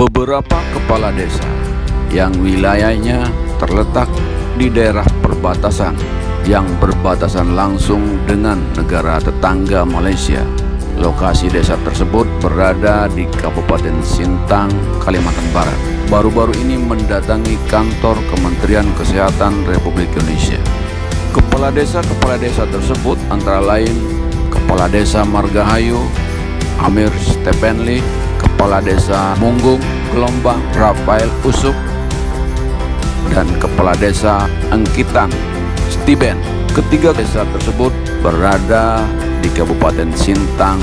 Beberapa kepala desa yang wilayahnya terletak di daerah perbatasan yang berbatasan langsung dengan negara tetangga Malaysia. Lokasi desa tersebut berada di Kabupaten Sintang, Kalimantan Barat. Baru-baru ini mendatangi kantor Kementerian Kesehatan Republik Indonesia. Kepala desa tersebut antara lain Kepala Desa Margahayu, Amir Stepenli, Kepala Desa Munggung, Gelombang, Rafael Usuk, dan Kepala Desa Engkitan, Stiben. Ketiga desa tersebut berada di Kabupaten Sintang,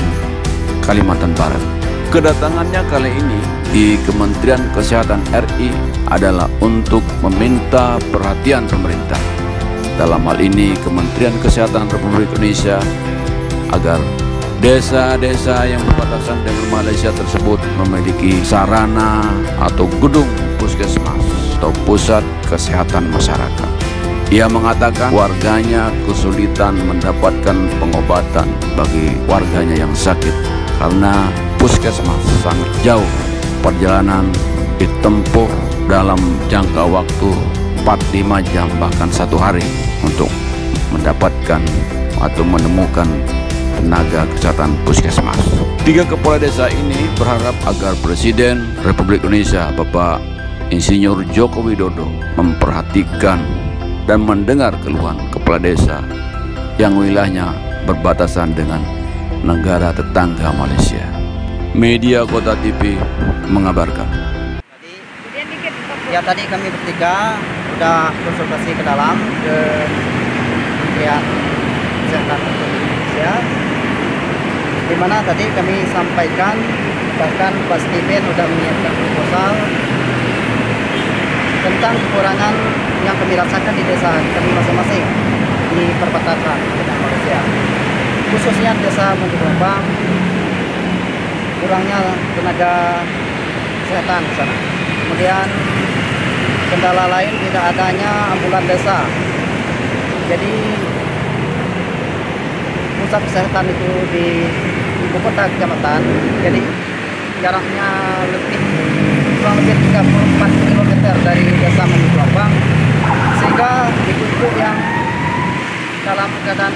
Kalimantan Barat. Kedatangannya kali ini di Kementerian Kesehatan RI adalah untuk meminta perhatian pemerintah. Dalam hal ini Kementerian Kesehatan Republik Indonesia agar desa-desa yang berbatasan dengan Malaysia tersebut memiliki sarana atau gedung puskesmas atau pusat kesehatan masyarakat. Ia mengatakan warganya kesulitan mendapatkan pengobatan bagi warganya yang sakit karena puskesmas sangat jauh, perjalanan ditempuh dalam jangka waktu 4-5 jam bahkan 1 hari untuk mendapatkan atau menemukan tenaga kesehatan puskesmas. 3 kepala desa ini berharap agar Presiden Republik Indonesia Bapak Insinyur Joko Widodo memperhatikan dan mendengar keluhan kepala desa yang wilayahnya berbatasan dengan negara tetangga Malaysia. Media Kota TV mengabarkan. Tadi kami bertiga sudah konsultasi ke dalam ke pihak kesehatan Indonesia, di mana tadi kami sampaikan bahkan Pak Steven sudah menyiapkan proposal tentang kekurangan yang kami rasakan di desa kami masing-masing di perbatasan dengan Malaysia, khususnya desa Munggung, kurangnya tenaga kesehatan di sana. Kemudian kendala lain tidak adanya ambulan desa. Jadi pusat kesehatan itu di ibu kota kecamatan, jadi jaraknya kurang lebih 34 km dari desa Munggung, sehingga ibu-ibu yang dalam keadaan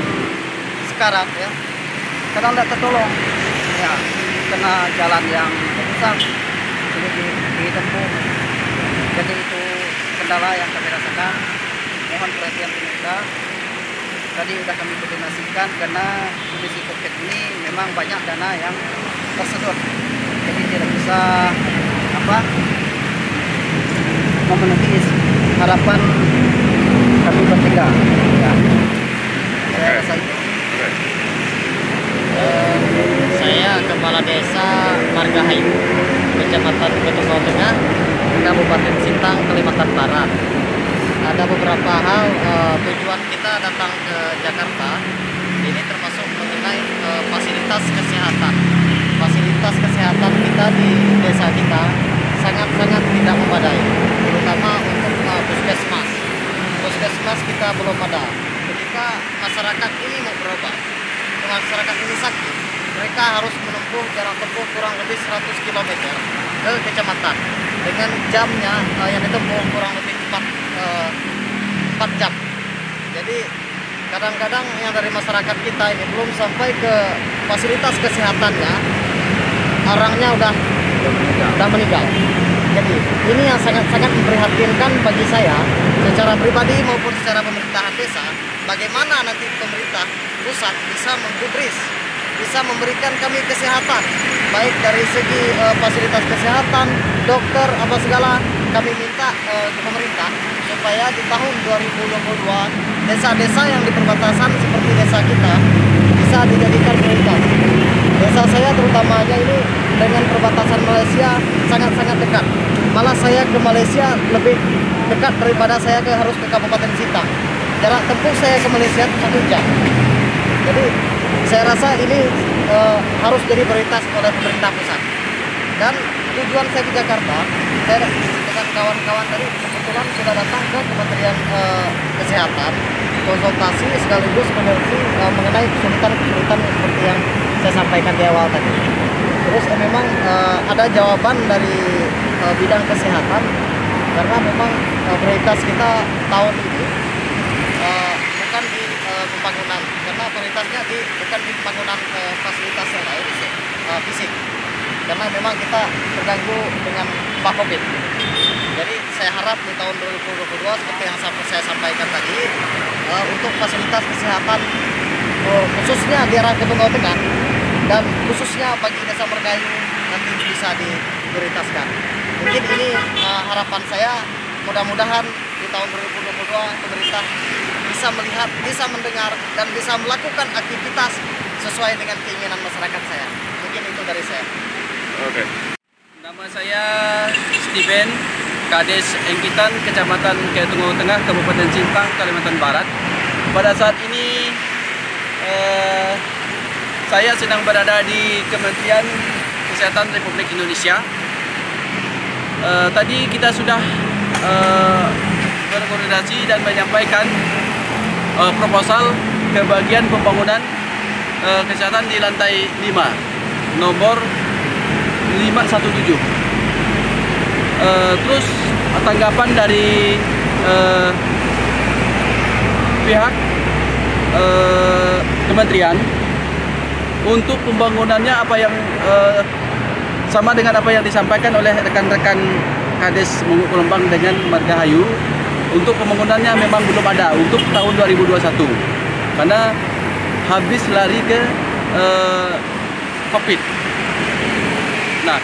sekarat ya kadang tidak tertolong ya, kena jalan yang rusak sulit ditempuh. Jadi itu kendala yang kami rasakan. Mohon perhatian pemerintah. Tadi sudah kami koordinasikan karena kondisi COVID ini memang banyak dana yang tersedot, jadi tidak bisa memenuhi harapan kami bertiga. Ya. Saya rasa itu. Saya Kepala Desa Margahayu, Kecamatan Betongkau Tengah, Kabupaten Sintang, Kalimantan Barat. Ada beberapa hal tujuan kita datang ke Jakarta ini termasuk mengenai fasilitas kesehatan. Fasilitas kesehatan kita di desa kita sangat-sangat tidak memadai, terutama untuk puskesmas. Puskesmas kita belum ada. Ketika masyarakat ini mau berobat, masyarakat ini sakit, mereka harus menempuh jarak tempuh kurang lebih 100 km ke kecamatan dengan jamnya yang ditempuh kurang lebih 4 jam. Jadi kadang-kadang yang dari masyarakat kita ini belum sampai ke fasilitas kesehatannya, orangnya udah meninggal. Jadi ini yang sangat-sangat memprihatinkan bagi saya secara pribadi maupun secara pemerintahan desa. Bagaimana nanti pemerintah pusat bisa menggubris, bisa memberikan kami kesehatan, baik dari segi fasilitas kesehatan, dokter, apa segala. Kami minta ke pemerintah supaya di tahun 2022 desa-desa yang di perbatasan seperti desa kita bisa dijadikan prioritas. Desa saya terutamanya ini dengan perbatasan Malaysia sangat-sangat dekat. Malah saya ke Malaysia lebih dekat daripada saya harus ke Kabupaten Sintang. Jarak tempuh saya ke Malaysia 1 jam. Jadi saya rasa ini harus jadi prioritas oleh pemerintah pusat. Dan tujuan saya ke Jakarta, saya dengan kawan-kawan tadi kebetulan sudah datang ke Kementerian Kesehatan, konsultasi sekaligus meneliti mengenai kesulitan-kesulitan seperti yang saya sampaikan di awal tadi. Terus memang ada jawaban dari bidang kesehatan, karena memang prioritas kita tahun ini bukan di pembangunan, karena prioritasnya bukan di pembangunan fasilitas yang lain fisik, karena memang kita terganggu dengan COVID. Jadi saya harap di tahun 2022 seperti yang saya sampaikan tadi, untuk fasilitas kesehatan khususnya di arah Tungau Tengah dan khususnya bagi Desa Margahayu nanti bisa diprioritaskan. Mungkin ini harapan saya, mudah-mudahan di tahun 2022 pemerintah bisa melihat, bisa mendengar, dan bisa melakukan aktivitas sesuai dengan keinginan masyarakat saya. Mungkin itu dari saya. Oke. Nama saya Steven, Kades Engkitan, Kecamatan Tungau Tengah, Kabupaten Sintang, Kalimantan Barat. Pada saat ini saya sedang berada di Kementerian Kesehatan Republik Indonesia. Tadi kita sudah berkoordinasi dan menyampaikan proposal ke bagian pembangunan kesehatan di lantai 5, nomor 517. Terus tanggapan dari pihak kementerian untuk pembangunannya apa yang sama dengan apa yang disampaikan oleh rekan-rekan Kades Mengkulembang dengan Margahayu. Untuk pembangunannya memang belum ada untuk tahun 2021 karena habis lari ke COVID. Nah,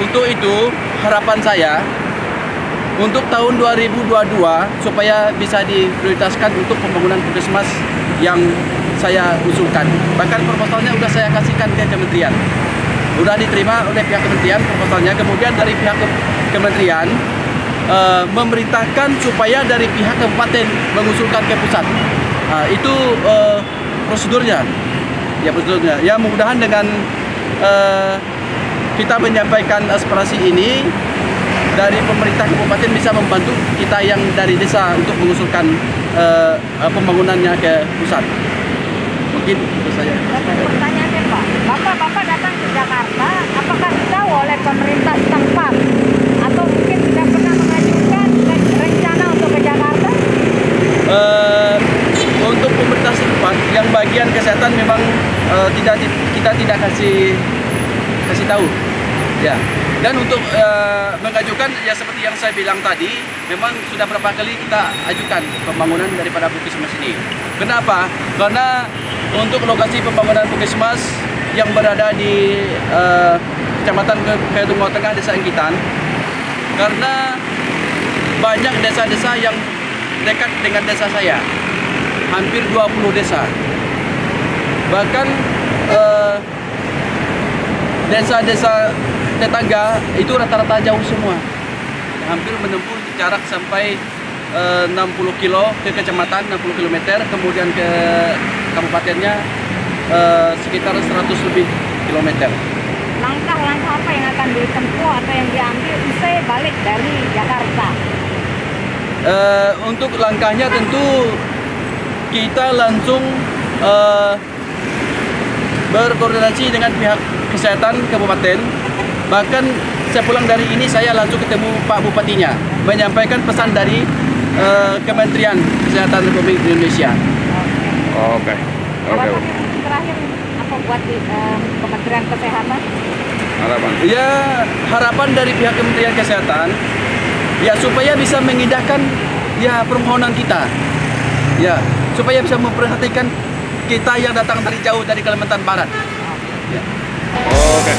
untuk itu harapan saya untuk tahun 2022 supaya bisa diprioritaskan untuk pembangunan puskesmas yang saya usulkan. Bahkan proposalnya sudah saya kasihkan ke kementerian. Sudah diterima oleh pihak kementerian proposalnya. Kemudian dari pihak kementerian memerintahkan supaya dari pihak kabupaten mengusulkan ke pusat. Itu prosedurnya. Ya, prosedurnya. Ya, mudah-mudahan dengan kita menyampaikan aspirasi ini dari pemerintah kabupaten bisa membantu kita yang dari desa untuk mengusulkan pembangunannya ke pusat. Mungkin itu saja. Pertanyaannya Pak, Bapak datang ke Jakarta, apakah ditahu oleh pemerintah setempat atau mungkin sudah pernah mengajukan rencana untuk ke Jakarta? Untuk pemerintah setempat yang bagian kesehatan memang kita tidak kasih tahu. Ya. Dan untuk mengajukan ya seperti yang saya bilang tadi, memang sudah berapa kali kita ajukan pembangunan daripada puskesmas ini. Kenapa? Karena untuk lokasi pembangunan puskesmas yang berada di Kecamatan Tungau Tengah, Desa Engkitan, karena banyak desa-desa yang dekat dengan desa saya, hampir 20 desa. Bahkan desa-desa tetangga itu rata-rata jauh semua, hampir menempuh jarak sampai 60 kilo ke kecamatan, 60 km, kemudian ke kabupatennya sekitar 100 lebih kilometer. Langkah-langkah apa yang akan ditempuh atau yang diambil usai balik dari Jakarta? Untuk langkahnya tentu kita langsung berkoordinasi dengan pihak kesehatan kabupaten. Bahkan sepulang dari ini saya langsung ketemu Pak Bupatinya, menyampaikan pesan dari Kementerian Kesehatan Republik Indonesia. Oke. Harapan terakhir apa buat di Kementerian Kesehatan? Harapan. Ya, harapan dari pihak Kementerian Kesehatan ya supaya bisa mengindahkan ya permohonan kita. Ya, supaya bisa memperhatikan kita yang datang dari jauh dari Kalimantan Barat. Ya. Oke.